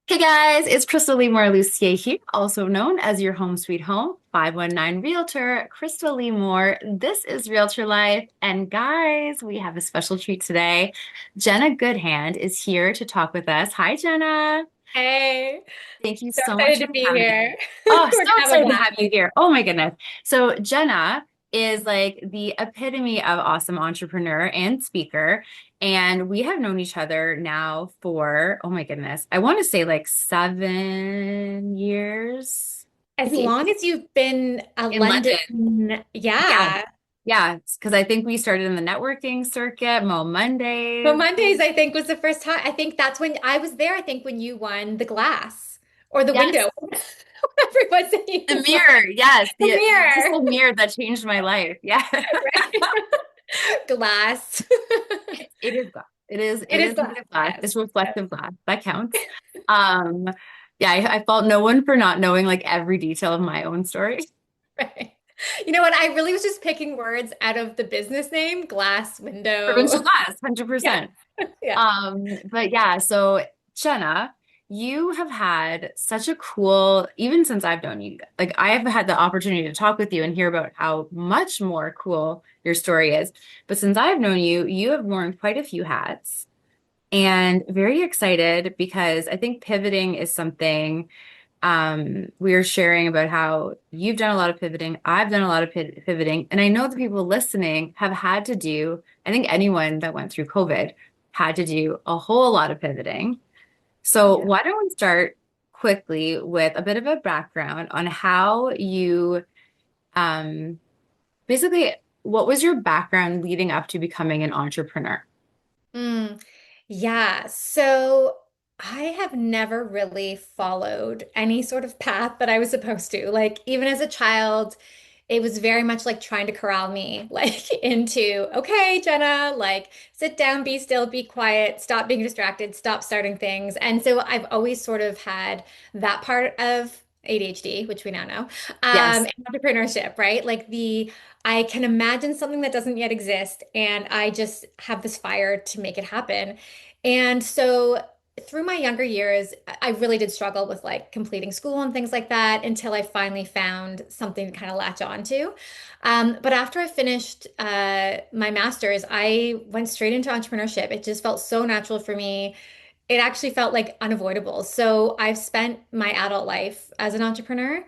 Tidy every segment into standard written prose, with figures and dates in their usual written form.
Hey guys, it's Krystal Lee Moore Lucier here, also known as your home sweet home 519 Realtor, Krystal Lee Moore. This is Realtor Life. And guys, we have a special treat today. Jenna Goodhand is here to talk with us. Hi, Jenna. Hey, Thank you so so much excited for to be coming. here. Oh, We're so gonna have a excited to blast. have you here. Oh my goodness. So Jenna is like the epitome of awesome entrepreneur and speaker. And we have known each other now for, oh my goodness, I want to say like 7 years, As maybe long as you've been a in London. London, Yeah. yeah. Yeah. Because I think we started in the networking circuit, Mo But Mondays. Mondays, I think, was the first time. I think that's when I was there. I think when you won the glass or the window, Yes. whatever it was that The you won. mirror. Yes. The The mirror, crystal mirror that changed my life. Yeah. right? Glass. It is glass. It is, It it is is made glass. of glass. Yes. It's Yes. reflective glass. That counts. Um, yeah, I fault no one for not knowing like every detail of my own story. Right. You know what? I really was just picking words out of the business name, glass, Provincial window. glass, Yeah. 100%. Yeah. But yeah, so Jenna, you have had such a cool, even since I've known you, like I have had the opportunity to talk with you and hear about how much more cool your story is. But since I've known you, you have worn quite a few hats. And very excited because I think pivoting is something we're sharing about how you've done a lot of pivoting. I've done a lot of pivoting. And I know the people listening have had to do, I think anyone that went through COVID had to do a whole lot of pivoting. So Yeah. why don't we start quickly with a bit of a background on how you um, basically, what was your background leading up to becoming an entrepreneur? Mm, yeah. So I have never really followed any sort of path that I was supposed to. Like, even as a child, it was very much like trying to corral me, like, into, okay, Jenna, like, sit down, be still, be quiet, stop being distracted, stop starting things. And so I've always sort of had that part of ADHD, which we now know, Yes. and entrepreneurship, right? I can imagine something that doesn't yet exist, and I just have this fire to make it happen. And so through my younger years, I really did struggle with like completing school and things like that until I finally found something to kind of latch on to. But after I finished my master's, I went straight into entrepreneurship. It just felt so natural for me. It actually felt like unavoidable. So I've spent my adult life as an entrepreneur.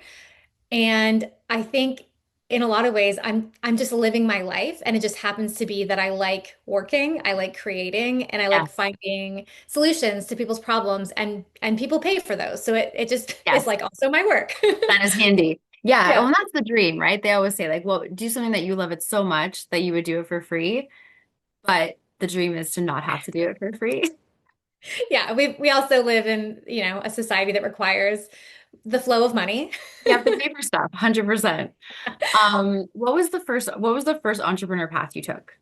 And I think in a lot of ways, I'm just living my life, and it just happens to be that I like working, I like creating, and I like Yes. finding solutions to people's problems, and people pay for those. So it just is Yes. like also my work. That is handy. Yeah, Yeah. well, that's the dream, right? They always say, like, well, do something that you love it so much that you would do it for free. But the dream is to not have to do it for free. Yeah. We also live in, a society that requires the flow of money. You have to pay for stuff, 100%. What was the first entrepreneur path you took?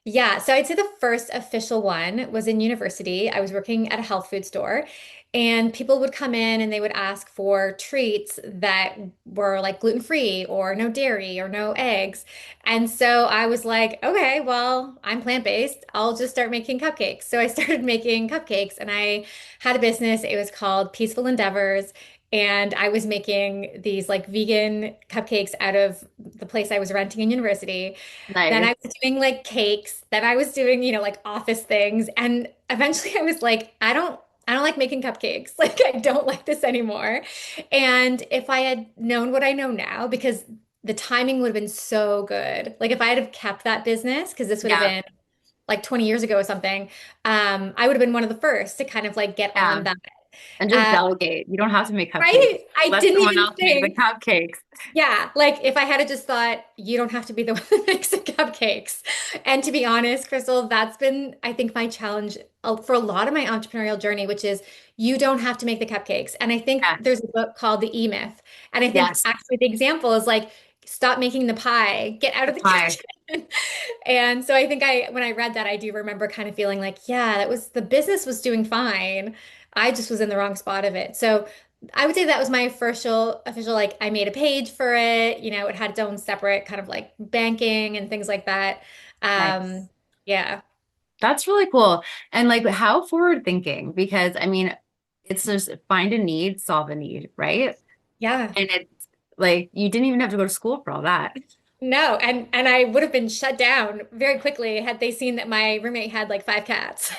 Yeah, so I'd say the first official one was in university. I was working at a health food store, and people would come in and they would ask for treats that were like gluten-free or no dairy or no eggs. And so I was like, okay, well, I'm plant-based. I'll just start making cupcakes. So I started making cupcakes, and I had a business. It was called Peaceful Endeavors. And I was making these like vegan cupcakes out of the place I was renting in university. Then Nice. I was doing like cakes. Then I was doing, like office things. And eventually I was like, I don't like making cupcakes. Like I don't like this anymore. And if I had known what I know now, because the timing would have been so good. Like if I had have kept that business, because this would have Yeah, been like 20 years ago or something, I would have been one of the first to kind of like get yeah. on that. And just Uh, delegate. You don't have to make cupcakes. right? I Let didn't someone even else make the think. cupcakes. Yeah, like if I had have just thought you don't have to be the one that makes the cupcakes. And to be honest, Crystal, that's been, I think, my challenge for a lot of my entrepreneurial journey, which is you don't have to make the cupcakes. And I think Yes. there's a book called The E-Myth. And I think Yes. actually the example is like, stop making the pie, get out The of the pie. kitchen. And so I think when I read that, I do remember kind of feeling like, yeah, that was the business was doing fine. I just was in the wrong spot of it. So I would say that was my official, like I made a page for it. It had its own separate kind of like banking and things like that. Nice. Yeah. That's really cool. And like how forward thinking, because I mean, it's just find a need, solve a need, right? Yeah. And it's like you didn't even have to go to school for all that. No, and I would have been shut down very quickly had they seen that my roommate had like 5 cats.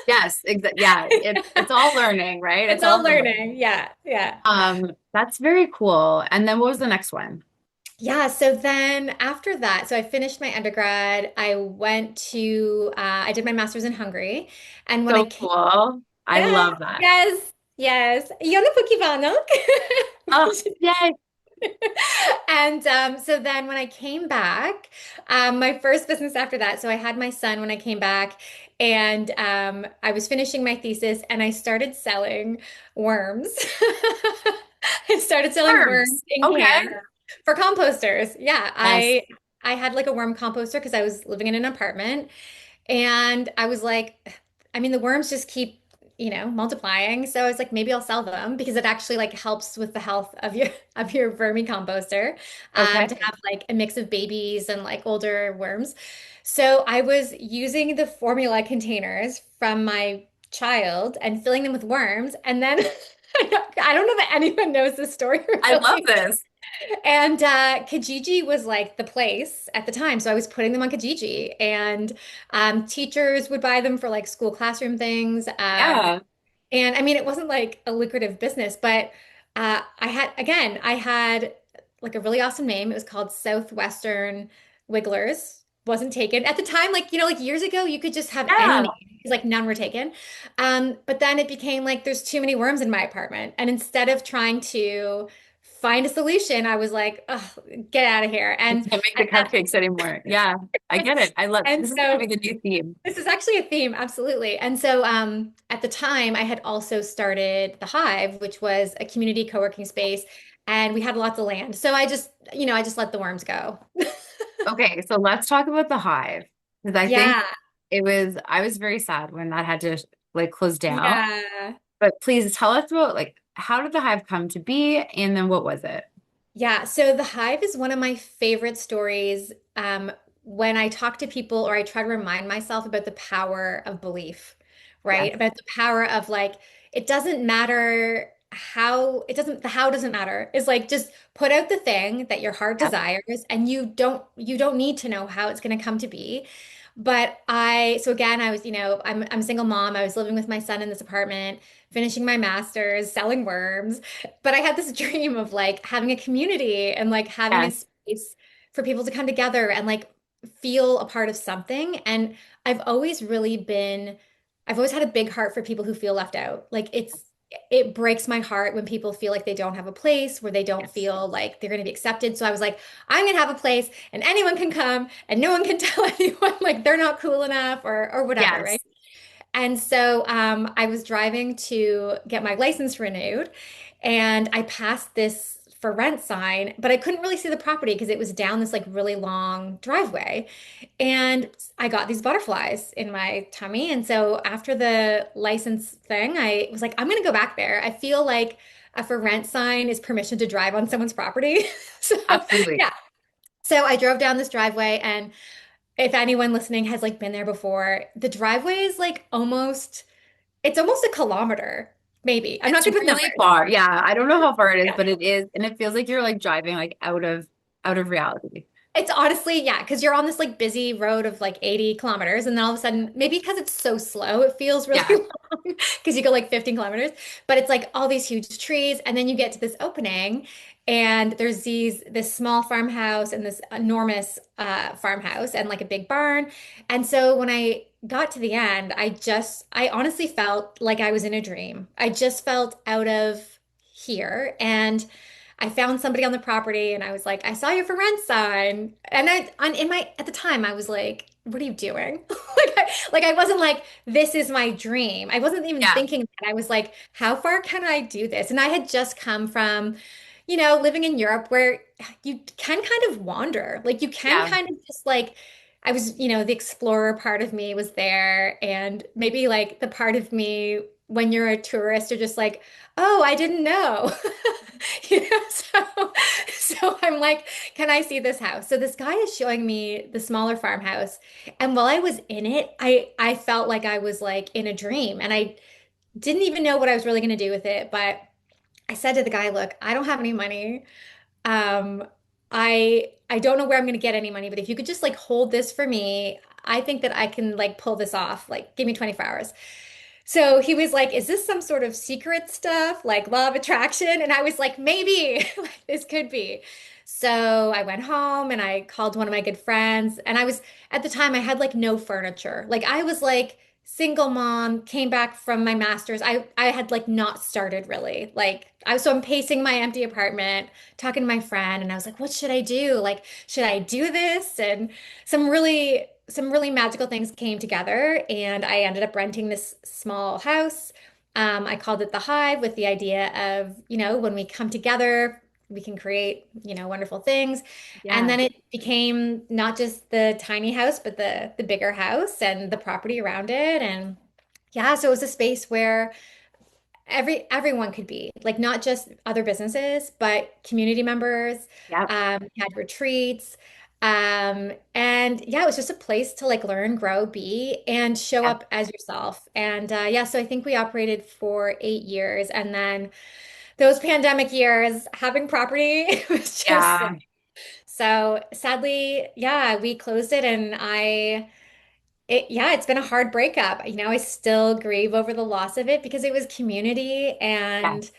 Yes, exactly. Yeah, it's all learning, right? It's It's all all learning. learning. Yeah, yeah. That's very cool. And then what was the next one? Yeah, so then after that, so I finished my undergrad. I did my master's in Hungary. And when I So came, cool. I yeah, love that. yes, yes. Jona Pukivanok. Oh, yay. And so then when I came back, my first business after that, so I had my son when I came back, and I was finishing my thesis and I started selling worms. I started selling worms Worms. in Okay. cans for composters. Yeah, Yes. I had like a worm composter because I was living in an apartment. And I was like, I mean, the worms just keep, multiplying. So I was like, maybe I'll sell them because it actually like helps with the health of your vermicomposter, to Okay. have like a mix of babies and like older worms. So I was using the formula containers from my child and filling them with worms. And then I don't know that anyone knows this story I love really. this. And Kijiji was like the place at the time. So I was putting them on Kijiji, and teachers would buy them for like school classroom things. Yeah. And I mean, it wasn't like a lucrative business, but I had like a really awesome name. It was called Southwestern Wigglers. Wasn't taken at the time, like, like years ago, you could just have any Yeah. name because like none were taken. But then it became like there's too many worms in my apartment. And instead of trying to find a solution, I was like, oh, get out of here. I And can't make the at that cupcakes anymore. Yeah. I get it. I love and this is gonna so be the new theme. this is actually a theme, absolutely. And so at the time, I had also started the Hive, which was a community co-working space, and we had lots of land. So I just let the worms go. Okay, so let's talk about the Hive. Because I think Yeah, I was very sad when that had to like close down. yeah. But please tell us about like how did the Hive come to be and then what was it? Yeah, so the Hive is one of my favorite stories. When I talk to people or I try to remind myself about the power of belief, right? Yes. About the power of like, it doesn't matter how, the how doesn't matter. It's like just put out the thing that your heart Yep. desires, and you don't need to know how it's going to come to be. So again, I was, I'm a single mom. I was living with my son in this apartment, finishing my master's, selling worms. But I had this dream of like having a community and like having a Yes. space for people to come together and like feel a part of something. And I've always really been, I've always had a big heart for people who feel left out. It breaks my heart when people feel like they don't have a place, where they don't Yes. feel like they're going to be accepted. So I was like, I'm going to have a place and anyone can come and no one can tell anyone like they're not cool enough or whatever, Yes. right? And so I was driving to get my license renewed, and I passed this for rent sign, but I couldn't really see the property because it was down this like really long driveway. And I got these butterflies in my tummy. And so after the license thing, I was like, I'm going to go back there. I feel like a for rent sign is permission to drive on someone's property. So Absolutely. yeah. So I drove down this driveway, and if anyone listening has like been there before, the driveway is like it's almost a kilometer, maybe. I'm not It's good with really numbers. far. Yeah, I don't know how far it is, Yeah. but it is, and it feels like you're like driving like out of reality. It's honestly, yeah, because you're on this like busy road of like 80 kilometers, and then all of a sudden, maybe because it's so slow, it feels really Yeah. long because you go like 15 kilometers, but it's like all these huge trees, and then you get to this opening, and there's this small farmhouse and this enormous farmhouse and like a big barn. And so when I got to the end, I honestly felt like I was in a dream. I just felt out of here. And I found somebody on the property, and I was like, I saw your for rent sign. And at the time I was like, what are you doing? Like I wasn't like, this is my dream. I wasn't even Yeah. thinking that. I was like, how far can I do this? And I had just come from, living in Europe where you can kind of wander. Like you can Yeah. kind of just like I was, the explorer part of me was there, and maybe like the part of me when you're a tourist are just like, oh, I didn't know. So I'm like, can I see this house? So this guy is showing me the smaller farmhouse. And while I was in it, I felt like I was like in a dream. And Didn't even know what I was really going to do with it, but I said to the guy, look, I don't have any money. Um, I don't know where I'm going to get any money, but if you could just like hold this for me, I think that I can like pull this off. Like, give me 24 hours. So he was like, is this some sort of secret stuff, like law of attraction? And I was like, maybe like, this could be. So I went home and I called one of my good friends. And I was, at the time, I had like no furniture. Like I was like single mom, came back from my master's. I had like not started really. So I'm pacing my empty apartment, talking to my friend, and I was like, what should I do? Like, should I do this? And some really magical things came together, and I ended up renting this small house. I called it the Hive with the idea of, when we come together, we can create, wonderful things. And Yeah. then it became not just the tiny house, but the bigger house and the property around it. And yeah, so it was a space where everyone could be like not just other businesses, but community members. Yep. We had retreats. And yeah, it was just a place to like learn, grow, be, and show Yep. up as yourself. And yeah, so I think we operated for 8 years. And then those pandemic years, having property, it was just Yeah. like, so sadly, yeah, we closed it and yeah, it's been a hard breakup. I still grieve over the loss of it because it was community Yeah. and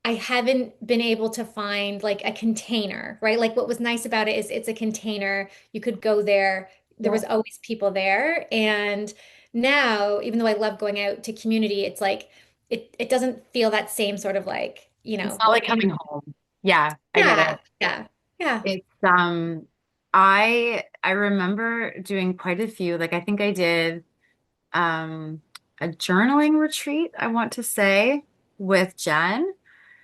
I haven't been able to find like a container, right? Like what was nice about it is it's a container. You could go there. There was Yep. always people there. And now, even though I love going out to community, it's like it doesn't feel that same sort of like, It's not like coming home. Yeah, I get yeah, it. yeah, yeah. It's I remember doing quite a few, like I think I did a journaling retreat, I want to say, with Jen.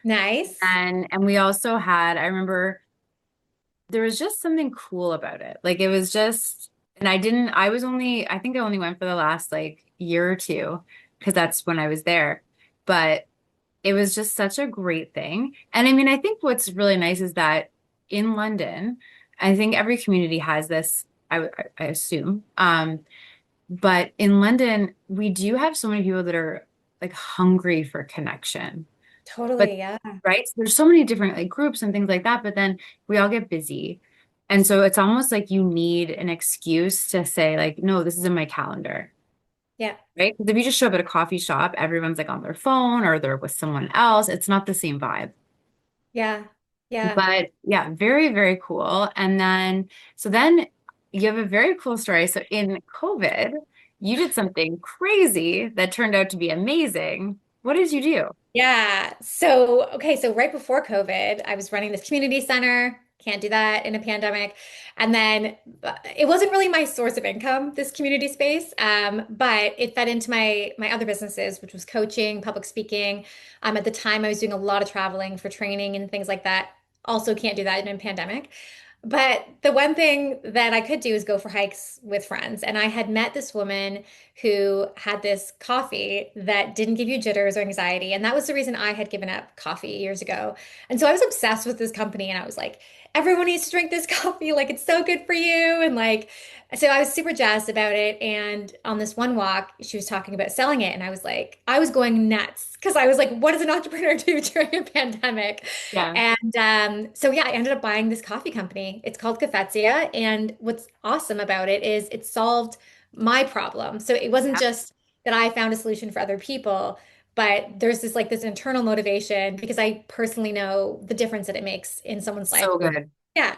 Nice. And we also had, I remember there was just something cool about it. Like it was just, and I was only, I think I only went for the last like year or two because that's when I was there. But it was just such a great thing. And I mean, I think what's really nice is that in London, I think every community has this, I assume. But in London, we do have so many people that are like hungry for connection. But Totally, yeah. right, so there's so many different like groups and things like that, but then we all get busy. And so it's almost like you need an excuse to say like, no, this is in my calendar, Yeah. right? Because if you just show up at a coffee shop, everyone's like on their phone or they're with someone else. It's not the same vibe. Yeah. Yeah. But yeah, very, very cool. And then, so then you have a very cool story. So in COVID, you did something crazy that turned out to be amazing. What did you do? Yeah. So, okay. So, right before COVID, I was running this community center. Can't do that in a pandemic. And then it wasn't really my source of income, this community space. But it fed into my other businesses, which was coaching, public speaking. At the time, I was doing a lot of traveling for training and things like that. Also, can't do that in a pandemic. But the one thing that I could do is go for hikes with friends. And I had met this woman who had this coffee that didn't give you jitters or anxiety. And that was the reason I had given up coffee years ago. And so I was obsessed with this company and I was like, everyone needs to drink this coffee. Like, it's so good for you. And like, so I was super jazzed about it. And on this one walk, she was talking about selling it. And I was like, I was going nuts because I was like, what does an entrepreneur do during a pandemic? Yeah. And so, yeah, I ended up buying this coffee company. It's called Cafezia. And what's awesome about it is it solved my problem. So it wasn't Yeah. just that I found a solution for other people, but there's this internal motivation because I personally know the difference that it makes in someone's life. So good. Yeah.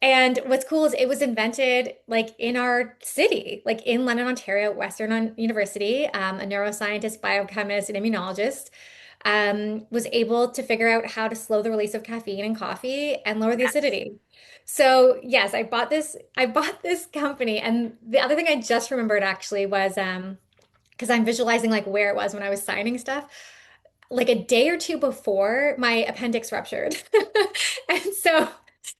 And what's cool is it was invented like in our city, like in London, Ontario, University. A neuroscientist, biochemist, and immunologist was able to figure out how to slow the release of caffeine in coffee and lower the acidity. So yes, I bought this company. And the other thing I just remembered actually was because I'm visualizing like where it was when I was signing stuff. Like a day or two before, my appendix ruptured. And so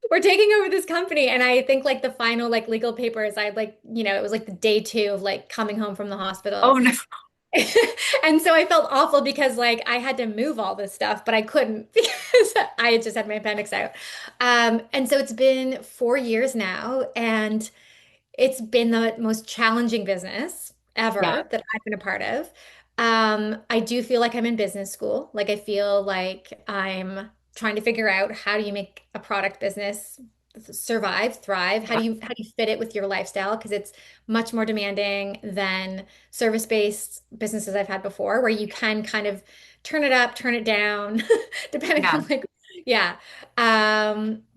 we're taking over this company. And I think like the final like legal papers, I like, it was like the day two of like coming home from the Oh hospital. no. And so I felt awful because like I had to move all this stuff, but I couldn't because I had just had my appendix out. And so it's been 4 years now, and it's been the most challenging business Yeah. ever that I've been a part of. I do feel like I'm in business school. Like I feel like I'm trying to figure out how do you make a product business survive, thrive? Yeah. How do you fit it with your lifestyle? Because it's much more demanding than service-based businesses I've had before, where you can kind of turn it up, turn it down, depending Yeah. on like, yeah.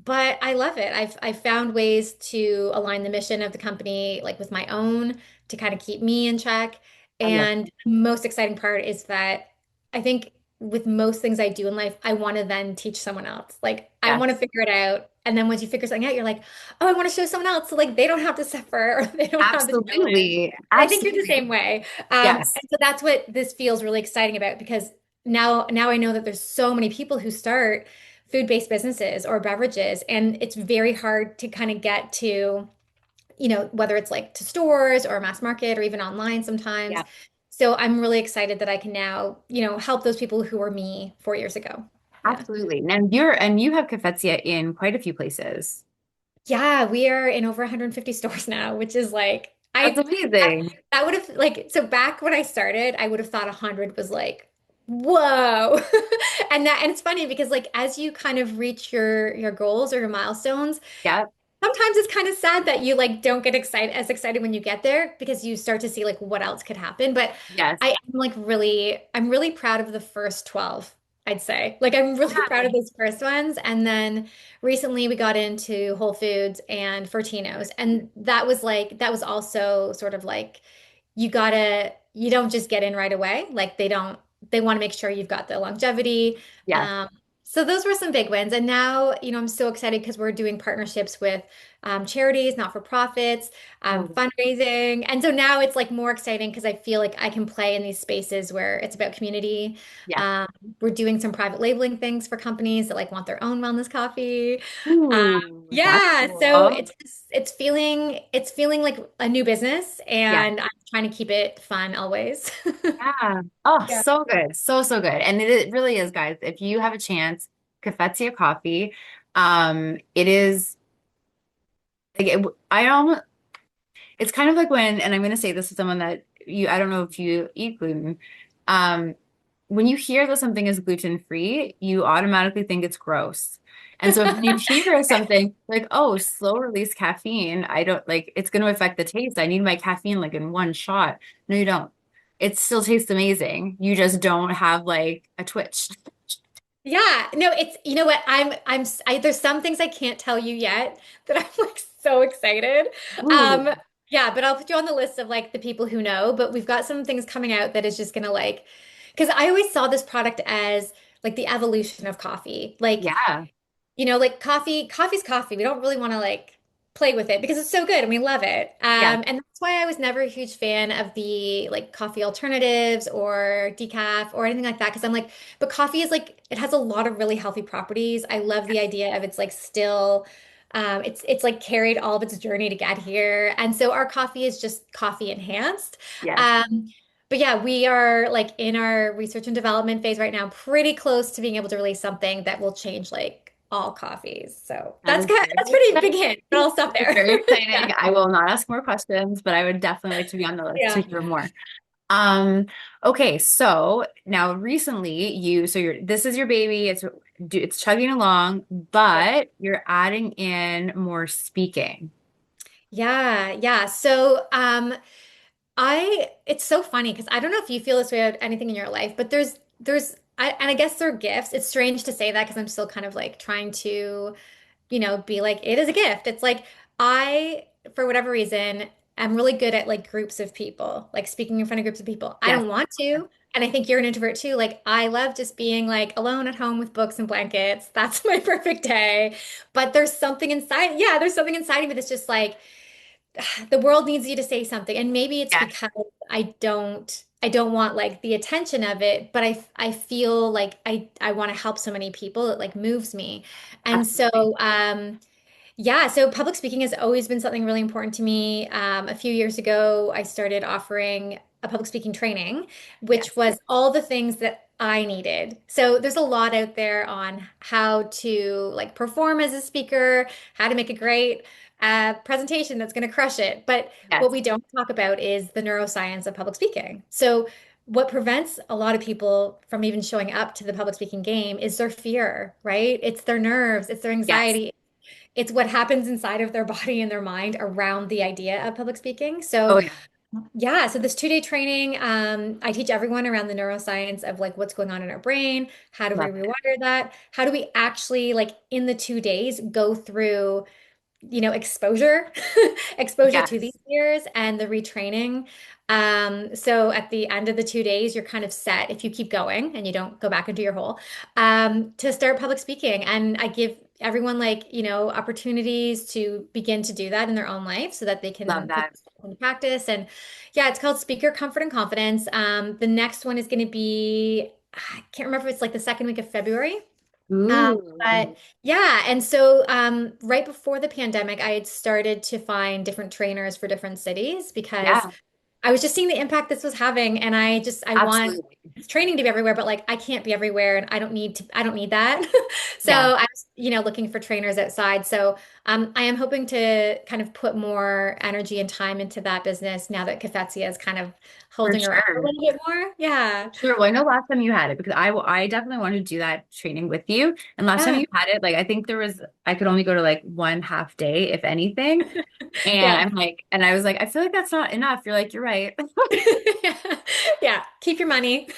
But I love it. I've found ways to align the mission of the company like with my own to kind of keep me in check. I love And the most exciting part is that I think with most things I do in life, I want to then teach someone else. Like I want to Yes. figure it out. And then once you figure something out, you're like, oh, I want to show someone else so like they don't have to suffer or they don't have the challenge. Absolutely. And I think you're the Absolutely. same way. Yes. And so that's what this feels really exciting about because now I know that there's so many people who start food-based businesses or beverages, and it's very hard to kind of get to whether it's like to stores or mass market or even online sometimes. Yeah. So I'm really excited that I can now, help those people who were me 4 years ago. Yeah. Absolutely. And you have Cafezia in quite a few places. Yeah, we are in over 150 stores now, which is like That's amazing. that would have like so back when I started, I would have thought 100 was like whoa. And it's funny because like as you kind of reach your goals or your milestones, Yeah. sometimes it's kind of sad that you like don't get excited when you get there because you start to see like what else could happen. But Yes. I'm really proud of the first 12, I'd say. Like I'm really proud of those first ones. And then recently we got into Whole Foods and Fortinos. And that was also sort of like you don't just get in right away. Like they want to make sure you've got the longevity. Yes. Um, so those were some big wins. And now, I'm so excited because we're doing partnerships with charities, not-for-profits, Oh, fundraising. And so now it's like more exciting because I feel like I can play in these spaces where it's about community. yes. Um, we're doing some private labeling things for companies that like want their own wellness coffee. Um, Ooh, that's yeah, so cool. it's feeling like a new business, Yeah. and I'm trying to keep it fun always. Yeah. Oh, Yeah. so good. So, so good. And it really is, guys. If you have a chance, Cafezia Coffee, it is like I almost it's kind of like when, and I'm going to say this to someone that I don't know if you eat gluten. Um, when you hear that something is gluten free, you automatically think it's gross. And so if you hear something like, oh, slow release caffeine, I don't like it's going to affect the taste. I need my caffeine like in one shot. No, you don't. It still tastes amazing. You just don't have like a twitch. Yeah, no, it's you know what there's some things I can't tell you yet that I'm like so excited. Ooh, Um, yeah, but I'll put you on the list of like the people who know. But we've got some things coming out that is just gonna like, because I always saw this product as like the evolution of coffee. Like yeah, like coffee's coffee. We don't really want to like play with it because it's so good and we love it. yeah, And that's why I was never a huge fan of the like coffee alternatives or decaf or anything like that. Because I'm like, but coffee is like it has a lot of really healthy properties. I love the idea of it's like still, it's like carried all of its journey to get here. And so our coffee is just coffee enhanced. yes. Um, but yeah, we are like in our research and development phase right now, pretty close to being able to release something that will change like all coffees. So That is that's very pretty big hint, but exciting. I'll stop It's there. very Yeah. exciting. I will not ask more questions, but I would definitely like to be on the list to Yeah. hear more. Um, okay, so now recently so this is your baby, it's chugging along, Yeah. but you're adding in more speaking. Yeah. Yeah. So, it's so funny because I don't know if you feel this way about anything in your life, but and I guess they're gifts. It's strange to say that because I'm still kind of like trying to be like, it is a gift. It's like for whatever reason, am really good at like groups of people, like speaking in front of groups of people. I Yes, don't want to. And I think you're an introvert too. Like, I love just being like alone at home with books and blankets. That's my perfect day. But there's something inside of me that's just like, the world needs you to say something. And maybe it's yes, because I don't want like the attention of it, but I feel like I want to help so many people. It like moves me. And so, absolutely. yeah, so public speaking has always been something really important to me. A few years ago, I started offering a public speaking training, which Yes, was all the things that I needed. So there's a lot out there on how to like perform as a speaker, how to make a great presentation that's going to crush it. But what yes, we don't talk about is the neuroscience of public speaking. So what prevents a lot of people from even showing up to the public speaking game is their fear, right? It's their nerves, it's their Yes. anxiety, it's what happens inside of their body and their mind around the idea of public speaking. Oh So yeah. yeah, so this 2-day training, I teach everyone around the neuroscience of like what's going on in our brain, how do we Love it. rewire that? How do we actually like in the 2 days go through, exposure, exposure to these Yes. fears and the retraining. So at the end of the 2 days, you're kind of set if you keep going and you don't go back into your hole, to start public speaking. And I give everyone like, opportunities to begin to do that in their own life so that they Love can put that. this into practice. And yeah, it's called Speaker Comfort and Confidence. The next one is going to be, I can't remember if it's like the second week of February. Ooh. But yeah, and so right before the pandemic, I had started to find different trainers for different cities because Yeah, I was just seeing the impact this was having, and I want absolutely. training to be everywhere, but like I can't be everywhere, and I don't need that. So Yeah, I was, looking for trainers outside. So I am hoping to kind of put more energy and time into that business now that Cafezia is kind of for holding her up a sure. little bit more. Yeah. Sure. Well, I know last time you had it because I definitely wanted to do that training with you. And last time Yeah. you had it, like I think there was I could only go to like one half day, if anything. And Yeah. I'm like, and I was like, I feel like that's not enough. You're like, you're right. Yeah. Yeah. Keep your money.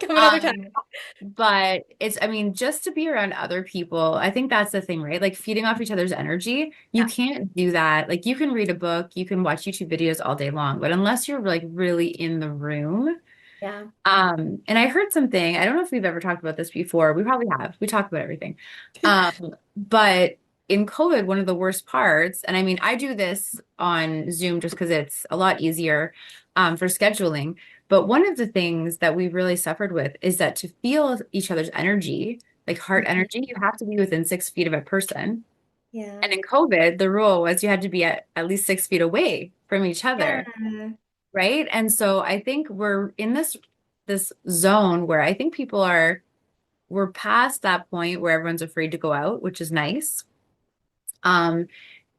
Come another time. Um, but it's, I mean, just to be around other people, I think that's the thing, right? Like feeding off each other's energy. You Yeah. can't do that. Like you can read a book, you can watch YouTube videos all day long, but unless you're like really in the room. Yeah. And I heard something, I don't know if we've ever talked about this before. We probably have. We talk about everything. But in COVID, one of the worst parts, and I mean, I do this on Zoom just because it's a lot easier for scheduling. But one of the things that we really suffered with is that to feel each other's energy, like heart Mhm. energy, you have to be within 6 feet of a person. Yeah. And in COVID, the rule was you had to be at least 6 feet away from each other. Yeah. Right. And so I think we're in this zone where I think people are we're past that point where everyone's afraid to go out, which is nice. Um,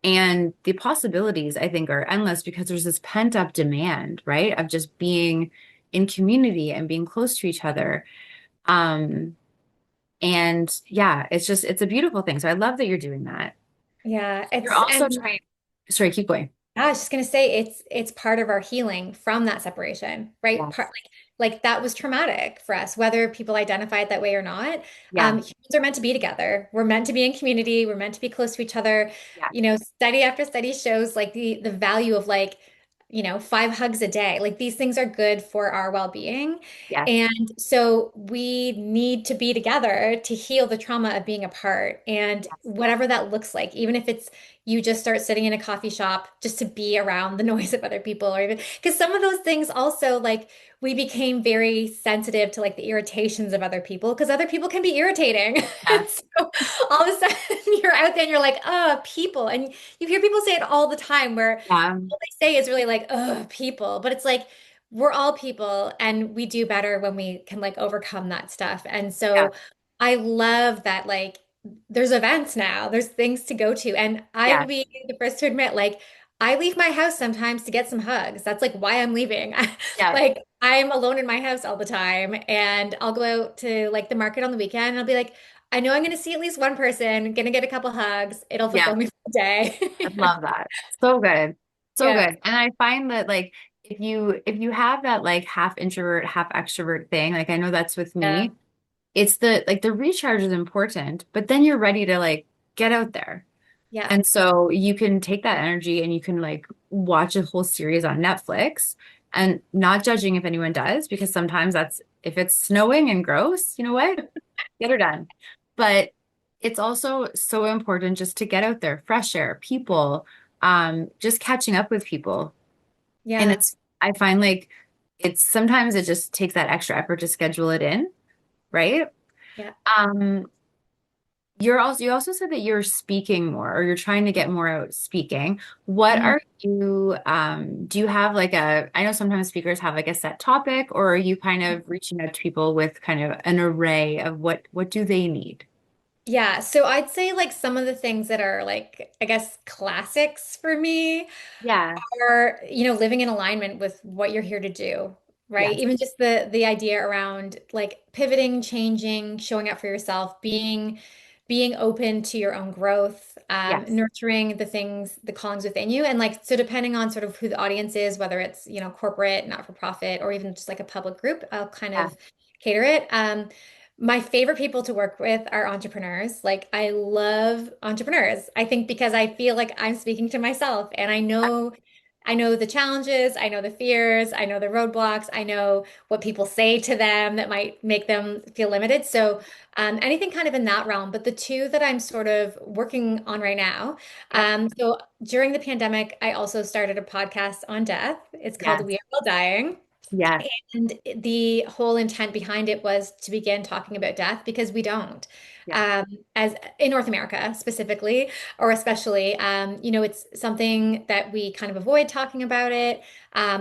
and the possibilities I think are endless because there's this pent up demand, right, of just being in community and being close to each other. Um, and yeah, it's a beautiful thing. So I love that you're doing that. Yeah. You're It's also and trying, sorry, keep going. I was just gonna say it's part of our healing from that separation, right? Part Yes. like that was traumatic for us, whether people identify it that way or not. Yeah. Humans are meant to be together. We're meant to be in community. We're meant to be close to each other. Yeah. Study after study shows like the value of like, 5 hugs a day. Like these things are good for our well-being. Yes. And so we need to be together to heal the trauma of being apart. And Yes. whatever that looks like, even if it's you just start sitting in a coffee shop just to be around the noise of other people, or even because some of those things also like we became very sensitive to like the irritations of other people because other people can be irritating. And Yes. so all of a sudden you're out there and you're like, oh, people. And you hear people say it all the time where Yeah. all they say is really like, oh, people. But it's like we're all people and we do better when we can like overcome that stuff. And Yeah. so I love that like there's events now, there's things to go to. And I will Yeah. be the first to admit, like, I leave my house sometimes to get some hugs. That's like why I'm leaving. Yeah. Like, I'm alone in my house all the time, and I'll go out to like the market on the weekend, and I'll be like, I know I'm going to see at least one person, gonna get a couple hugs. It'll fulfill Yeah. me for the day. I love that. So good. So Yeah. good. And I find that like if you have that like half introvert, half extrovert thing, like I know that's with Yeah. me, it's the like the recharge is important, but then you're ready to like get out there. Yeah. And so you can take that energy and you can like watch a whole series on Netflix and not judging if anyone does, because sometimes that's if it's snowing and gross, you know what? Get her done. But it's also so important just to get out there, fresh air, people, just catching up with people. And Yeah. I find like it's sometimes it just takes that extra effort to schedule it in, right? Yeah. Um, you also said that you're speaking more or you're trying to get more out speaking. What Mhm. are you, do you have like I know sometimes speakers have like a set topic, or are you kind of reaching out to people with kind of an array of what do they need? Yeah, so I'd say like some of the things that are like, I guess, classics for me Yeah. are, living in alignment with what you're here to do. right? Yes. Even just the idea around like pivoting, changing, showing up for yourself, being open to your own growth, Yes. nurturing the things, the callings within you. And like, so depending on sort of who the audience is, whether it's, corporate, not for profit, or even just like a public group, I'll kind Yeah. of cater it. My favorite people to work with are entrepreneurs. Like, I love entrepreneurs. I think because I feel like I'm speaking to myself and I know the challenges, I know the fears, I know the roadblocks, I know what people say to them that might make them feel limited. So, anything kind of in that realm. But the two that I'm sort of working on right now. Yep. So during the pandemic, I also started a podcast on death. It's called Yes. We Are All Dying. Yes. And the whole intent behind it was to begin talking about death because we don't, Yeah. um, as in North America specifically, or especially, it's something that we kind of avoid talking about it.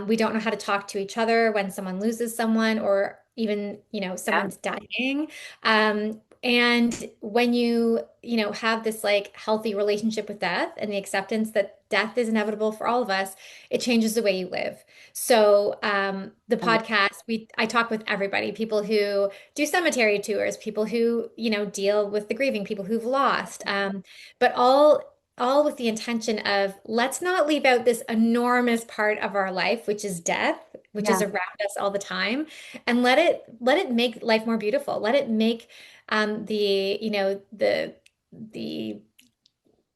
We don't know how to talk to each other when someone loses someone or even, Yeah. someone's dying. And when have this like healthy relationship with death and the acceptance that death is inevitable for all of us, it changes the way you live. So the I love podcast, I talk with everybody, people who do cemetery tours, people who, deal with the grieving, people who've lost, but all with the intention of let's not leave out this enormous part of our life, which is death, which is Yeah. around us all the time, and let it make life more beautiful. Let it make the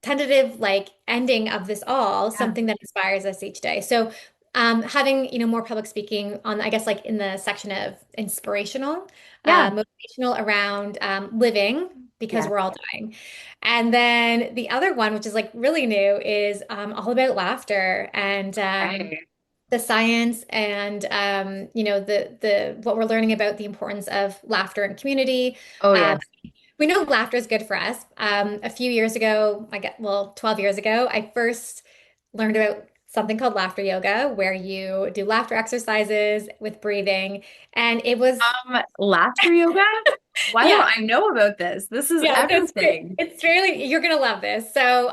tentative like ending of this all Yeah. something that inspires us each day. So having more public speaking on I guess like in the section of inspirational, Yeah. motivational around living because Yes. we're all dying. And then the other one, which is like really new, is all about laughter and Okay. the science and the what we're learning about the importance of laughter in community. Oh, Um, yes. we know laughter is good for us. A few years ago, 12 years ago, I first learned about something called laughter yoga, where you do laughter exercises with breathing. And it was, Laughter yoga? Why don't yeah, I know about this? This is yeah, everything. it's really, you're gonna love this. So,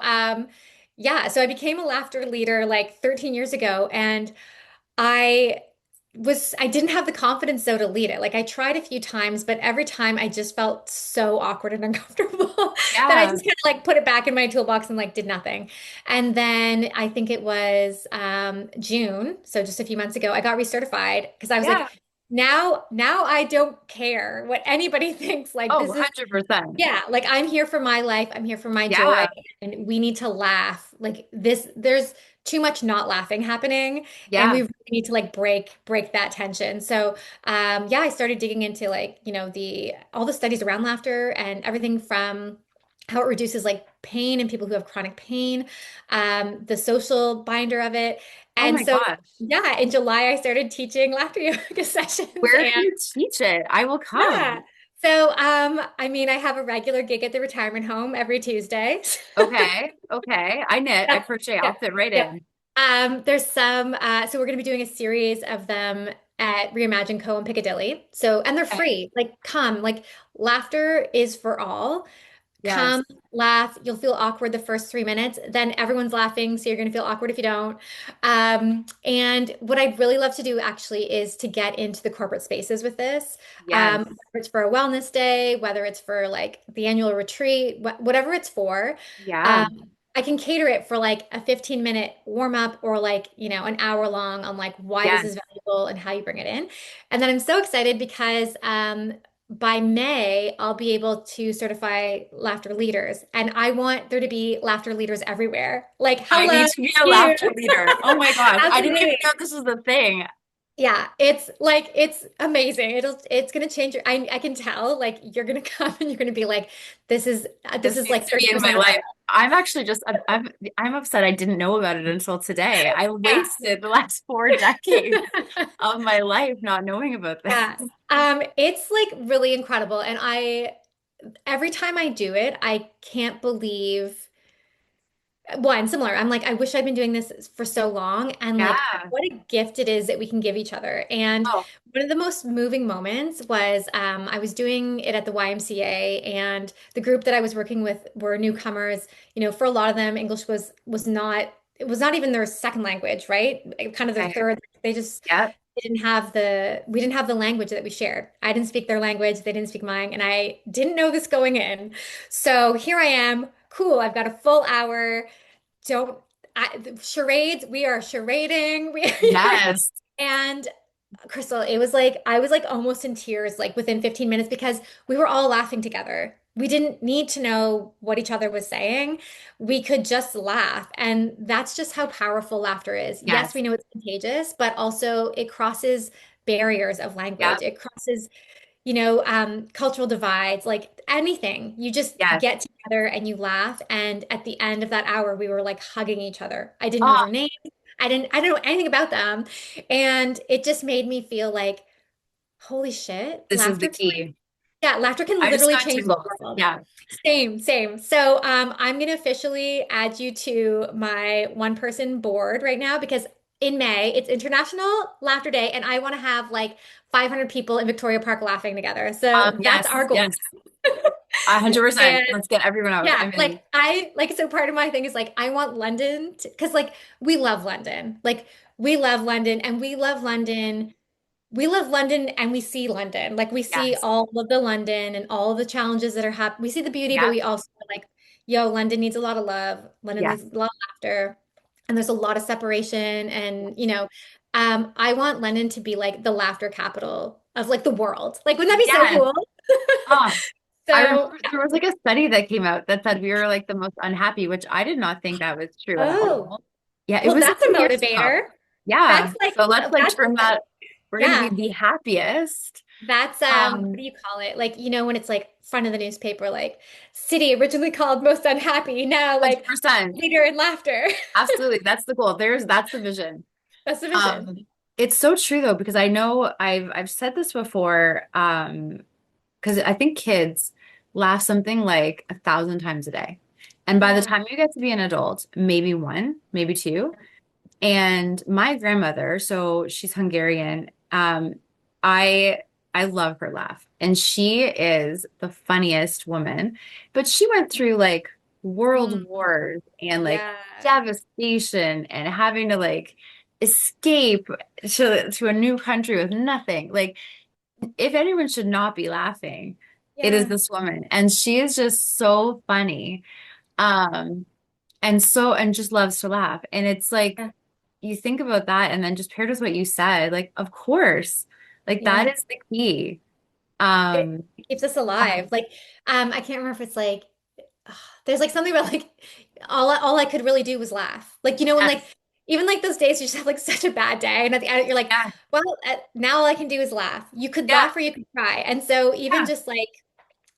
yeah, so I became a laughter leader like 13 years ago, and I I didn't have the confidence though to lead it. Like I tried a few times, but every time I just felt so awkward and uncomfortable that I Yeah. just kind of like put it back in my toolbox and like did nothing. And then I think it was June, so just a few months ago, I got recertified because I was Yeah. like, now I don't care what anybody thinks. Like Oh, this is 100%. yeah, like I'm here for my life. I'm here for my joy, Yeah. and we need to laugh. Like this, there's too much not laughing happening, and we Yeah. really need to like break that tension. So, yeah, I started digging into like, the all the studies around laughter and everything from how it reduces like pain in people who have chronic pain, the social binder of it. Oh And my so, gosh. yeah, in July I started teaching laughter yoga sessions Where can and you teach it? I will yeah. come. So, I mean, I have a regular gig at the retirement home every Tuesday. Okay. Okay. I knit. I Yep. crochet. I'll Yep. fit right Yep. in. There's some, so we're going to be doing a series of them at Reimagine Co. in Piccadilly. So, and they're Okay. free. Like, come, like, laughter is for all. Yes. Come, laugh. You'll feel awkward the first 3 minutes. Then everyone's laughing, so you're going to feel awkward if you don't. And what I'd really love to do actually is to get into the corporate spaces with this. Yes. Whether it's for a wellness day, whether it's for like the annual retreat, whatever it's for. Yeah. Um, I can cater it for like a 15-minute warm up or like, an hour long on like why this Yes. is valuable and how you bring it in. And then I'm so excited because by May, I'll be able to certify laughter leaders. And I want there to be laughter leaders everywhere. Like, I hello, need to be a you. laughter leader. Oh my gosh. I didn't even Absolutely. know this was the thing. Yeah, it's like it's amazing. It's gonna change your I can tell like you're gonna come and you're gonna be like, this This is needs like to be in my 30% of my life. I'm actually just I'm upset I didn't know about it until today. I life. wasted the last 4 decades Yeah. of my life not knowing about this. Yeah. It's like really incredible. And every time I do it, I can't believe one, similar. I'm like, I wish I'd been doing this for so long. And like, Yeah. what a gift it is that we can give each other. And Oh, one of the most moving moments was I was doing it at the YMCA, and the group that I was working with were newcomers. For a lot of them, English was not, it was not even their second language, right? Kind of their okay. third. They just Yep. we didn't have the language that we shared. I didn't speak their language, they didn't speak mine, and I didn't know this going in. So here I am, cool, I've got a full hour. Don't charades, we are charading. Yes. And Krystal, it was like I was like almost in tears like within 15 minutes because we were all laughing together. We didn't need to know what each other was saying. We could just laugh. And that's just how powerful laughter is. Yes, Yes. we know it's contagious, but also it crosses barriers of language. Yep. It crosses, cultural divides, like anything. You just Yes. get together and you laugh. And at the end of that hour, we were like hugging each other. I didn't know Oh, their names. I didn't know anything about them. And it just made me feel like, holy shit, this is the key. laughter can I just literally got change the tingles. world. Yeah. Same, same. So I'm gonna officially add you to my one person board right now because in May it's International Laughter Day and I want to have like 500 people in Victoria Park laughing together. So that's Yes. our goal. Yes. 100%. And Let's get everyone out. yeah, I'm in. so part of my thing is like I want London to, because like we love London. Like we love London and we love London and we see London. Like we see Yes. all of the London and all of the challenges that are happening. We see the beauty, but Yep. we also are like, yo, London needs a lot of love. London Yes. needs a lot of laughter. And there's a lot of separation. And, I want London to be like the laughter capital of like the world. Like, wouldn't that be so Yes. cool? Oh, I So, remember there was like a study that came out that said we were like the most unhappy, which I did not think that was true at oh, all. Yeah, it well, was a that's a few years ago. motivator. Yeah. That's like, So let's like that's, turn that. We're gonna be yeah. the happiest. That's what Um, do you call it? Like, when it's like front of the newspaper, like city originally called most unhappy, now like 100%. leader in laughter. Absolutely. That's the goal. That's the vision. That's the vision. Um, it's so true though, because I know I've said this before, because I think kids laugh something like 1,000 times a day. And by the Yeah. time you get to be an adult, maybe one, maybe two. And my grandmother, so she's Hungarian, I I love her laugh. And she is the funniest woman. But she went through like world Mm, wars and like yeah. devastation and having to like escape to a new country with nothing. Like if anyone should not be laughing, it is Yeah. this woman. And she is just so funny. Um and just loves to laugh. And it's like Yeah. you think about that and then just paired with what you said, like, of course, like that Yeah. is the key. It Um, keeps us oh, alive. Like, I can't remember if it's like there's like something about like all I could really do was laugh. Like, when like yes, even like those days you just have like such a bad day and at the end you're like, yeah, well, now all I can do is laugh. You could yeah, laugh or you could cry. And so even yeah, just like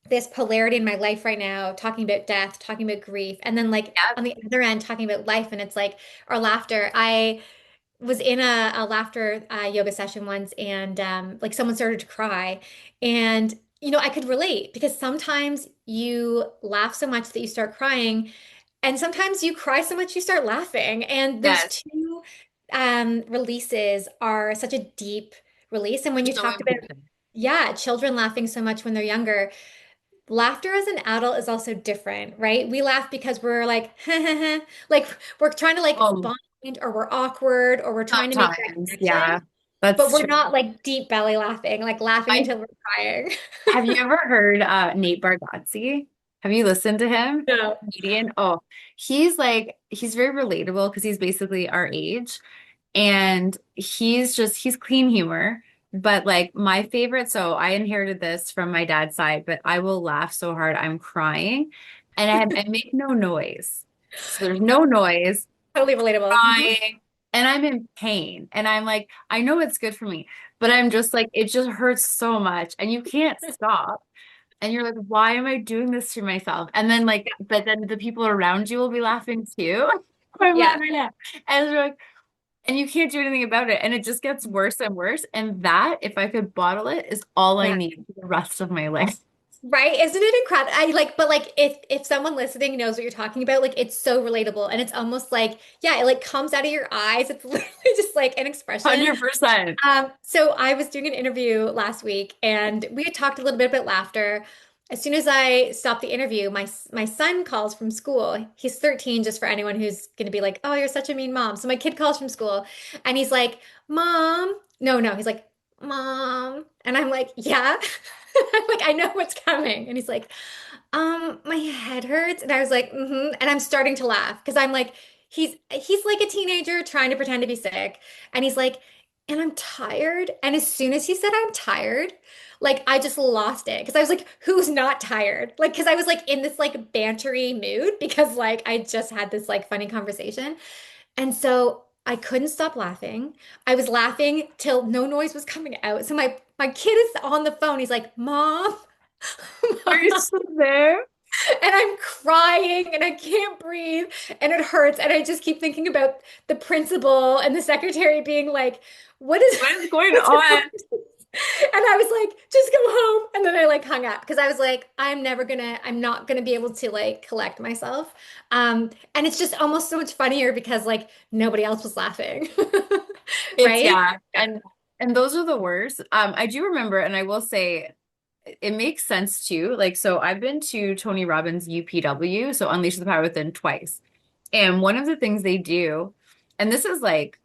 this polarity in my life right now, talking about death, talking about grief, and then like yeah, on the other end talking about life and it's like our laughter. I was in a laughter yoga session once and like someone started to cry and I could relate because sometimes you laugh so much that you start crying and sometimes you cry so much you start laughing and those yes, two releases are such a deep release and when you so talked about important. children laughing so much when they're younger. Laughter as an adult is also different, right? We laugh because we're like, like we're trying to like Oh, bond or we're awkward or we're trying to make that sometimes, connection, yeah, but that's we're true. not like deep belly laughing, like laughing I until we're crying. have you ever heard Nate Bargatze? Have you listened to him? No. Comedian. Oh, he's very relatable because he's basically our age. And he's clean humor. But like my favorite, so I inherited this from my dad's side, but I will laugh so hard I'm crying. And I make no noise. So there's no noise, Totally relatable. crying, and I'm in pain. And I'm like, I know it's good for me, but I'm just like, it just hurts so much. And you can't stop. And you're like, why am I doing this to myself? And then like, but then the people around you will be laughing too. I'm Yeah, laughing at. And they're like, and you can't do anything about it. And it just gets worse and worse. And that, if I could bottle it, is all I yeah. need for the rest of my life. Right? Isn't it incredible? I like, but like if someone listening knows what you're talking about, like it's so relatable and it's almost like, yeah, it like comes out of your eyes. It's literally just like an expression. 100%. So I was doing an interview last week and we had talked a little bit about laughter. As soon as I stopped the interview, my son calls from school. He's 13, just for anyone who's going to be like, "Oh, you're such a mean mom." So my kid calls from school and he's like, "Mom, No, no. He's like, Mom. And I'm like, yeah. I'm like, I know what's coming. And he's like, my head hurts. And I was like, mm-hmm. And I'm starting to laugh because I'm like, he's like a teenager trying to pretend to be sick. And he's like, and I'm tired. And as soon as he said I'm tired, like I just lost it. Because I was like, who's not tired? Like, because I was like in this like bantery mood because like I just had this like funny conversation. And so I couldn't stop laughing. I was laughing till no noise was coming out. So my kid is on the phone. He's like, Mom, Are you Mom. still there? And I'm crying and I can't breathe and it hurts. And I just keep thinking about the principal and the secretary being like, what is What is going what's on? wrong? And I was like, just go home. And then I like hung up because I was like, I'm not gonna be able to like collect myself. And it's just almost so much funnier because like nobody else was laughing. It's Right? yeah, and those are the worst. I do remember, and I will say it makes sense too. Like, so I've been to Tony Robbins UPW, so Unleash the Power Within twice. And one of the things they do, and this is like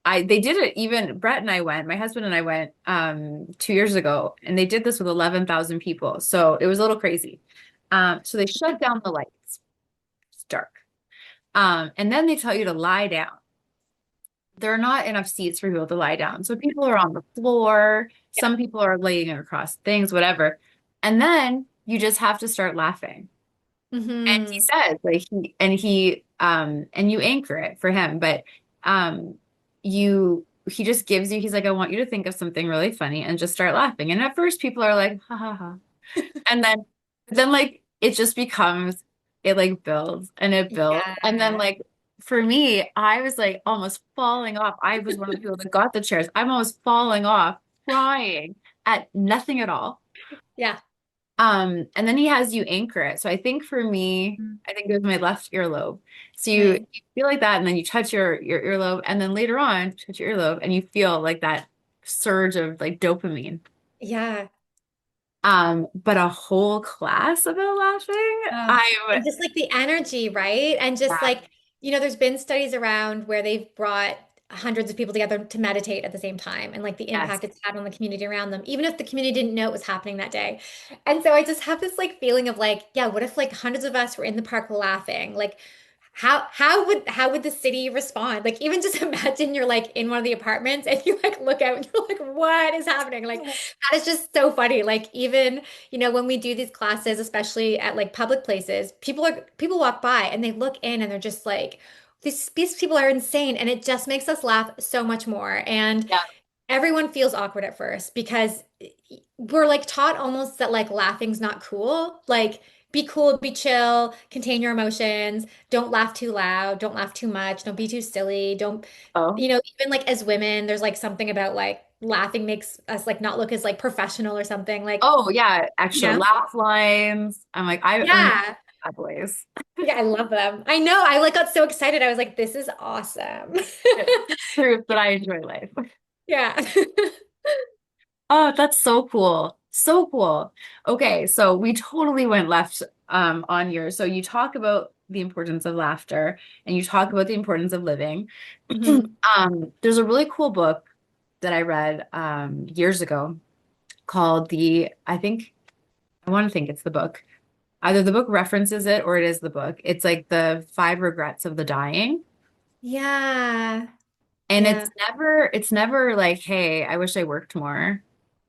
they did it even Brett and I went, my husband and I went 2 years ago, and they did this with 11,000 people. So it was a little crazy. So they shut down the lights. It's dark. And then they tell you to lie down. There are not enough seats for people to lie down. So people are on the floor. Yeah. Some people are laying across things, whatever. And then you just have to start laughing. And he Hmm. says, like and you anchor it for him, but um he just gives you, he's like, I want you to think of something really funny and just start laughing. And at first people are like, ha ha ha. And then like it just becomes, it like builds and it builds. And then Yeah. like for me, I was like almost falling off. I was one of the people that got the chairs. I'm almost falling off, crying at nothing at all. Yeah. And then he has you anchor it. So I think for me, Mm. I think it was my left earlobe. So you, Nice. you feel like that, and then you touch your earlobe, and then later on, touch your earlobe, and you feel like that surge of like dopamine. Yeah. But a whole class about laughing, Oh, I'm and just like the energy, right? And just yeah, like, there's been studies around where they've brought hundreds of people together to meditate at the same time and like the yes. impact it's had on the community around them, even if the community didn't know it was happening that day. And so I just have this like feeling of like, yeah, what if like hundreds of us were in the park laughing? Like how would the city respond? Like even just imagine you're like in one of the apartments and you like look out and you're like, what is happening? Like that is just so funny. Like even when we do these classes, especially at like public places, people walk by and they look in and they're just like, these people are insane. And it just makes us laugh so much more. And Yeah. everyone feels awkward at first because we're like taught almost that like laughing's not cool. Like be cool, be chill, contain your emotions, don't laugh too loud, don't laugh too much, don't be too silly, don't, Oh, even like as women, there's like something about like laughing makes us like not look as like professional or something. Like, oh yeah, you extra know? laugh lines. I'm like, I'm really Yeah. bad boys. Yeah, I love them. I know. I like got so excited. I was like, this is awesome. Proof that I enjoy life. Yeah. Oh, that's so cool. So cool. Okay, so we totally went left on yours. So you talk about the importance of laughter and you talk about the importance of living. Mhm. There's a really cool book that I read years ago called I want to think it's the book. Either the book references it or it is the book. It's like the Five Regrets of the Dying. Yeah. And Yeah. it's never like, hey, I wish I worked more.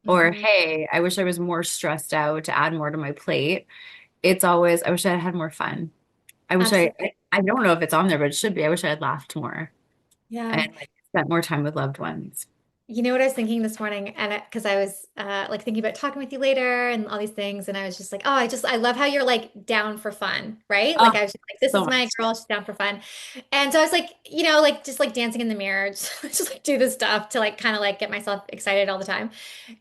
Or, Hmm. hey, I wish I was more stressed out to add more to my plate. It's always, I wish I had more fun. I wish Absolutely. I don't know if it's on there, but it should be. I wish I had laughed more Yeah. and like spent more time with loved ones. You know what I was thinking this morning? And because I was like thinking about talking with you later and all these things. And I was just like, oh, I love how you're like down for fun, right? Like Oh, I was just like, this so is my much. girl. She's down for fun. And so I was like, like just like dancing in the mirror, just like do this stuff to like kind of like get myself excited all the time.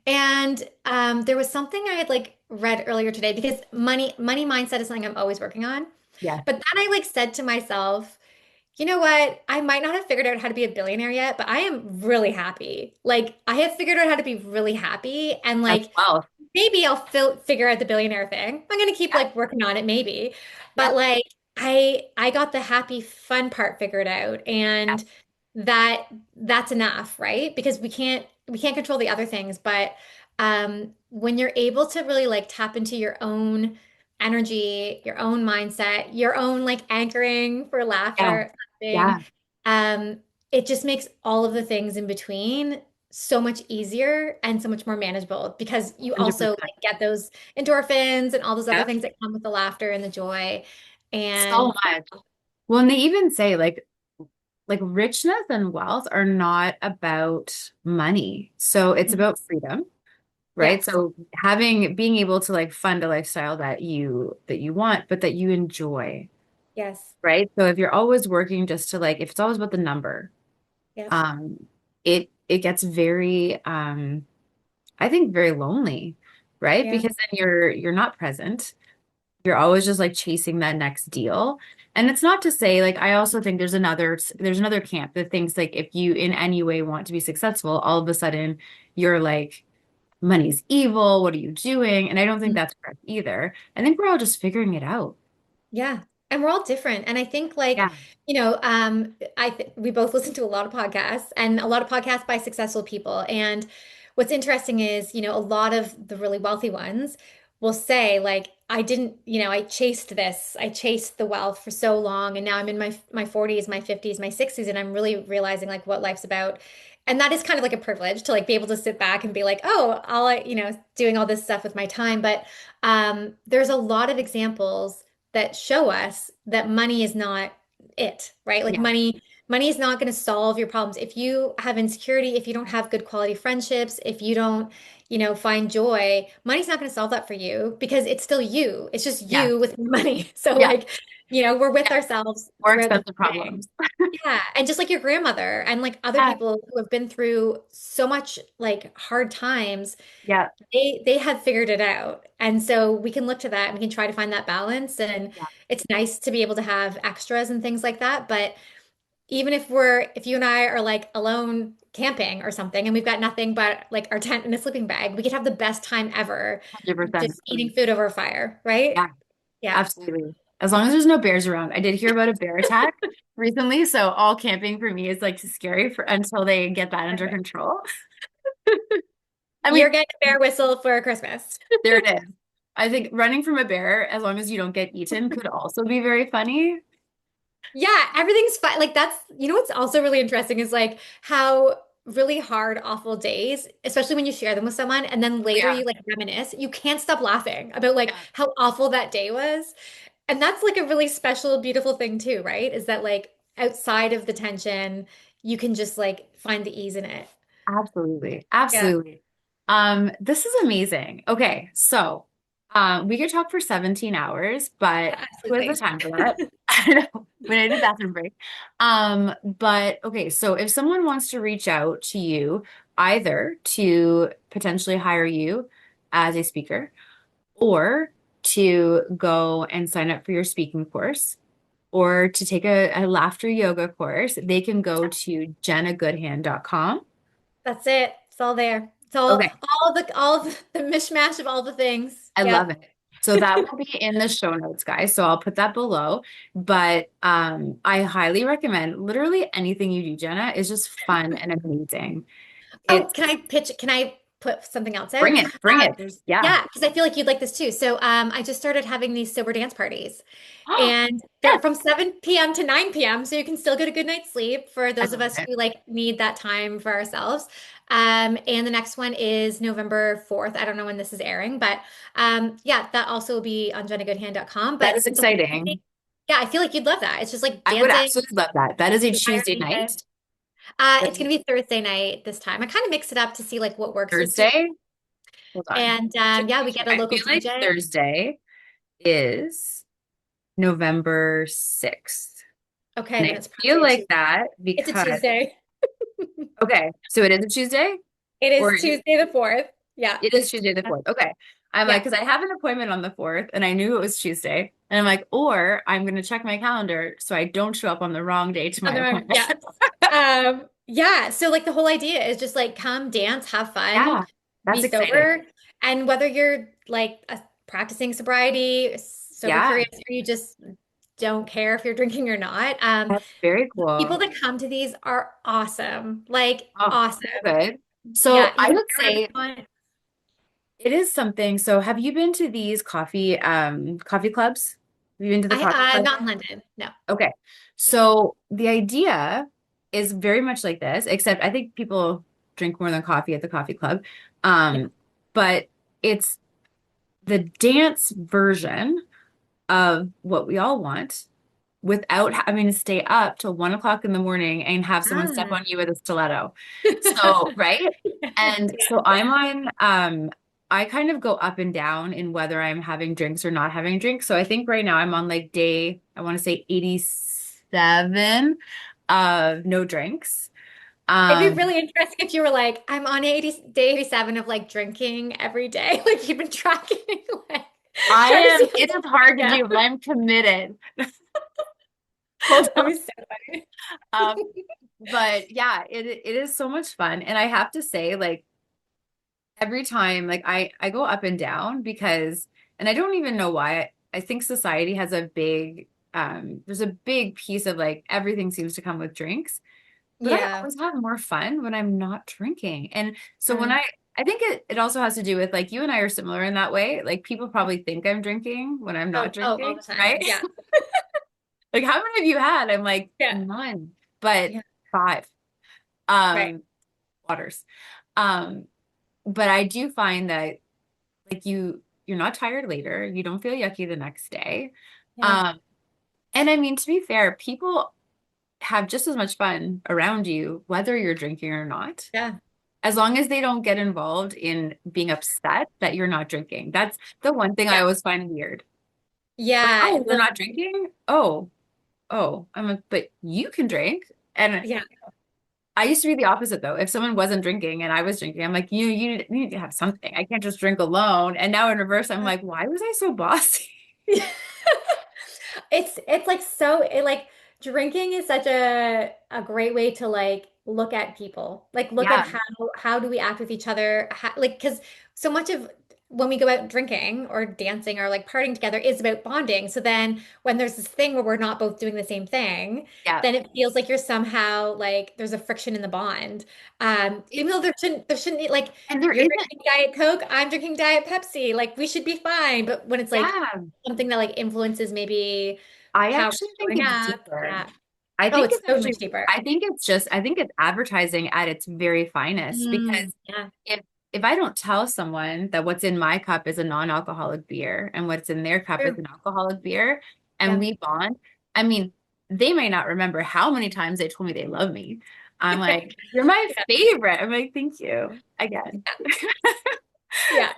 And there was something I had like read earlier today because money mindset is something I'm always working on. Yeah. But then I like said to myself, you know what? I might not have figured out how to be a billionaire yet, but I am really happy. Like I have figured out how to be really happy and That's like well. maybe I'll figure out the billionaire thing. I'm gonna keep Yeah. like working on it maybe. Yeah. But like I got the happy fun part figured out Yeah. and that's enough, right? Because we can't we can't control the other things, but when you're able to really like tap into your own energy, your own mindset, your own like anchoring for Yeah. laughing, Yeah. um, it just makes all of the things in between so much easier and so much more manageable because you also 100%. like get those endorphins and all those other Yep. things that come with the laughter and the joy. So And much. Well, and they even say like richness and wealth are not about money. So it's Mhm. about freedom, right? Yes, So being able to like fund a lifestyle that you want, but that you enjoy, yes, right? So if you're always working just to like if it's always about the number, yep, um, it gets very I think very lonely, right? yeah. Because then you're not present. You're always just like chasing that next deal. And it's not to say like I also think there's another camp that thinks like if you in any way want to be successful, all of a sudden you're like money's evil, what are you doing? And I don't think that's correct either. I think we're all just figuring it out. Yeah. And we're all different. And I think like, Yeah. I th we both listen to a lot of podcasts and a lot of podcasts by successful people. And what's interesting is, a lot of the really wealthy ones will say like, I didn't, I chased this. I chased the wealth for so long and now I'm in my 40s, my 50s, my 60s and I'm really realizing like what life's about. And that is kind of like a privilege to like be able to sit back and be like, oh, doing all this stuff with my time. But there's a lot of examples that show us that money is not it, right? Like Yeah. money is not going to solve your problems. If you have insecurity, if you don't have good quality friendships, if you don't, find joy, money's not going to solve that for you because it's still you. It's just Yeah. you with money. So Yeah. like, we're with Yeah. ourselves More throughout the expensive day. problems. Yeah, and just like your grandmother and like other Yeah. people who have been through so much like hard times, Yeah. they have figured it out. And so we can look to that and we can try to find that balance. And Yeah. it's nice to be able to have extras and things like that. But even if you and I are like alone camping or something and we've got nothing but like our tent and a sleeping bag, we could have the best time ever 100%. just eating food over a fire, right? Yeah. Yeah. Absolutely. As long as there's no bears around. I did hear about a bear attack recently, so all camping for me is like scary for until they get that under Perfect. control. I You're mean, getting a bear whistle for Christmas. there it is. I think running from a bear, as long as you don't get eaten, could also be very funny. Yeah, everything's fine. Like what's also really interesting is like how really hard, awful days, especially when you share them with someone and then Oh, later yeah. you like reminisce, you can't stop laughing about like Yeah, how awful that day was. And that's like a really special, beautiful thing too, right? Is that like outside of the tension, you can just like find the ease in it. absolutely. Yeah, Absolutely. This is amazing. Okay, so we could talk for 17 hours, but who has the absolutely. time for that? I know. We need a bathroom break. But okay, so if someone wants to reach out to you, either to potentially hire you as a speaker or to go and sign up for your speaking course, or to take a laughter yoga course, they can go to jennagoodhand.com. That's it. It's all there. It's Okay, all of the mishmash of all the things. I love Yep. it. So that will be in the show notes, guys. So I'll put that below. But I highly recommend literally anything you do, Jenna, is just fun and amazing. Oh, It's can I put something else out? bring it. Yeah. Yeah, because I feel like you'd like this too. So, I just started having these sober dance parties and they're Yes, from 7 p.m. to 9 p.m. So you can still get a good night's sleep for I those of love us it. who like need that time for ourselves. And the next one is November 4th. I don't know when this is airing, but yeah, that also will be on jennagoodhand.com. That But is the whole thing, exciting. yeah, I feel like you'd love that. It's just like I would dancing absolutely love that. That is a the entire Tuesday night. weekend. It's gonna be Thursday night this time. I kind of mix it up to see like what works with people. Thursday. Hold on. And Check yeah, my we calendar. get a I local feel like DJ. Thursday is November 6th. Okay, And then I it's feel probably a like Tuesday. that It's a because, Tuesday. okay, so it is a Tuesday It or is Tuesday the 4th. Yeah. it is Tuesday the 4th. Okay. I'm like, Yeah. because I have an appointment on the 4th and I knew it was Tuesday. And I'm like, or I'm going to check my calendar so I don't show up on the wrong day to my Other one, appointment. yeah. Yeah. So like the whole idea is just like come dance, have fun, Yeah, be that's exciting. sober. And whether you're like practicing sobriety, sober Yeah, curious, or you just don't care if you're drinking or not, that's very people cool. that come to these are awesome. Like Oh, so awesome. good. So Yeah, I even would say it is something. So have you been to these coffee clubs? Have you been to the coffee club? not in London. No. Okay. So the idea is very much like this, except I think people drink more than coffee at the coffee club. Yeah. Um, but it's the dance version of what we all want without having to stay up till 1 o'clock in the morning and have someone step Ah. on you with a stiletto. So, right? And Yeah. so I kind of go up and down in whether I'm having drinks or not having drinks. So I think right now I'm on like day, I want to say 87 of no drinks. It'd be Um, really interesting if you were like, I'm on day 87 of like drinking every day. Like you've been tracking, like I trying to am, see it how is hard to yeah. do, but I'm committed. Hold That'd on. be so funny. Um, but yeah, it is so much fun. And I have to say, like, every time like I go up and down because and I don't even know why I think society has a big there's a big piece of like everything seems to come with drinks, but I Yeah. always have more fun when I'm not drinking. And so when Uh, I think it also has to do with like you and I are similar in that way. Like people probably think I'm drinking when I'm not all drinking, the time. right? Yeah. Like how many have you had? I'm like Yeah. none, but Yeah. five Right. um waters. Um but I do find that like you're not tired later, you don't feel yucky the next day. Yeah. Um, and I mean to be fair, people have just as much fun around you whether you're drinking or not. Yeah. As long as they don't get involved in being upset that you're not drinking. That's the one thing I Yeah. always find weird. Like, Yeah. oh, you're not drinking? Oh. I'm like, but you can drink. And Yeah. I used to be the opposite though. If someone wasn't drinking and I was drinking, I'm like, you need to have something. I can't just drink alone. And now in reverse, I'm like, why was I so bossy? It's like so like drinking is such a great way to like look at people. Like look at Yeah, how do we act with each other? How, like because so much of when we go out drinking or dancing or like partying together is about bonding. So then when there's this thing where we're not both doing the same thing, yeah. then it feels like you're somehow like there's a friction in the bond. Even though there shouldn't be like And there you're isn't, drinking Diet Coke, I'm drinking Diet Pepsi. Like we should be fine. But when it's like yeah. something that like influences maybe I how actually we're think showing it's up. deeper. Yeah. I Oh, think it's it's so much actually, deeper. I think it's advertising at its very finest because Yeah. if if I don't tell someone that what's in my cup is a non-alcoholic beer and what's in their cup is True. an alcoholic beer and Yeah. we bond, I mean, they may not remember how many times they told me they love me. I'm like, you're my Yeah. favorite. I'm like, thank you again. Yeah.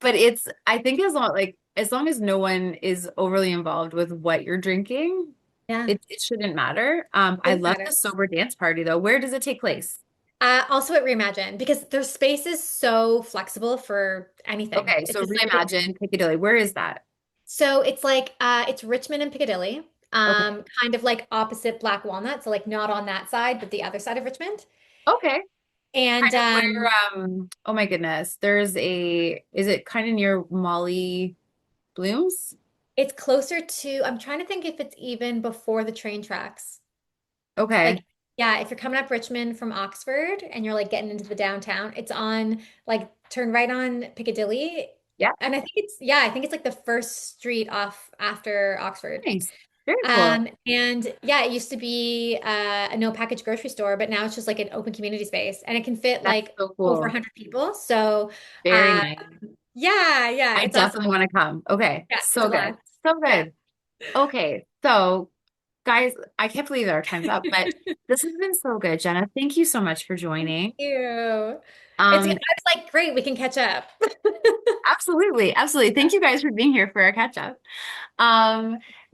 But it's I think as long as no one is overly involved with what you're drinking, Yeah. it shouldn't matter. I Doesn't love matter. the sober dance party though. Where does it take place? Also at Reimagine because their space is so flexible for anything. Okay, It's so just like reimagine Piccadilly. Where is that? so it's like it's Richmond and Piccadilly. Okay. Kind of like opposite Black Walnut, so like not on that side, but the other side of Richmond. Okay. And Kind of where oh my goodness. Is it kind of near Molly Bloom's? it's closer to, I'm trying to think if it's even before the train tracks. Okay. Like, yeah, if you're coming up Richmond from Oxford and you're like getting into the downtown, it's on like turn right on Piccadilly. Yeah. And I think it's like the first street off after Oxford. Nice. Very cool. And yeah, it used to be a no package grocery store, but now it's just like an open community space and it can fit That's like so over cool. 100 people. So, Very uh, nice. yeah, I it's awesome. definitely want to come. Okay. Yeah, it's a So good. blast. So Yeah. good. Okay. So guys, I can't believe that our time's up, but this has been so good, Jenna. Thank you so much for joining. Ew. I Um, was like, great, we can catch up. absolutely, absolutely. Thank you guys for being here for our catch up.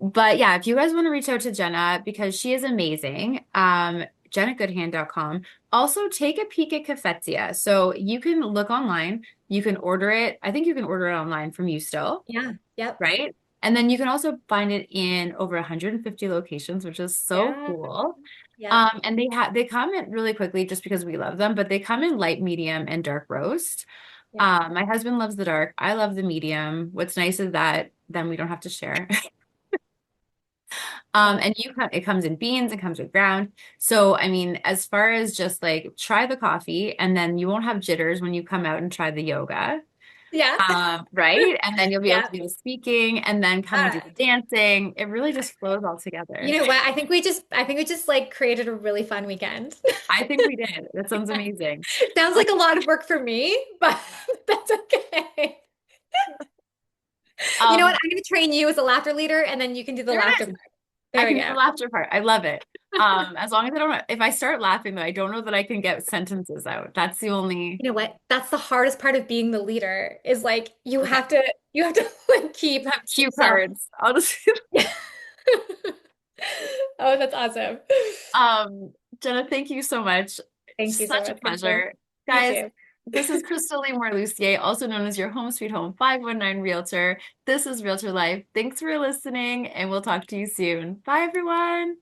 But yeah, if you guys want to reach out to Jenna because she is amazing, jennagoodhand.com. Also, take a peek at Cafezia. So you can look online, you can order it. I think you can order it online from you still, Yeah. Yep. right? And then you can also find it in over 150 locations, which is so Yeah. cool. Yep. And they come in really quickly just because we love them, but they come in light, medium, and dark roast. Yeah. My husband loves the dark. I love the medium. What's nice is that then we don't have to share. Oh, And it comes in beans, it comes with ground. So, I mean, as far as just like try the coffee and then you won't have jitters when you come out and try the yoga. yeah. Right? And then you'll be able Yeah. to do the speaking and then come and do the dancing. It really just flows all together. You know what? I think we just like created a really fun weekend. I think we did. That sounds amazing. Sounds like a lot of work for me, but that's okay. You know what? Um, I'm going to train you as a laughter leader, and then you can do the there it laughter is. part. I There we can do the go. laughter part. I love it. As long as I don't, if I start laughing though, I don't know that I can get sentences out. That's the only, You know what? That's the hardest part of being the leader is like okay. you have to like keep Have cue yourself. cards. I'll just, Oh, that's awesome. um, Jenna, thank you so much. Thank you so Such a much, Krystal. pleasure. You Guys, too. this is Krystal Lee Moore Lucier, also known as your Home Sweet Home 519 Realtor. This is Realtor Life. Thanks for listening, and we'll talk to you soon. Bye, everyone.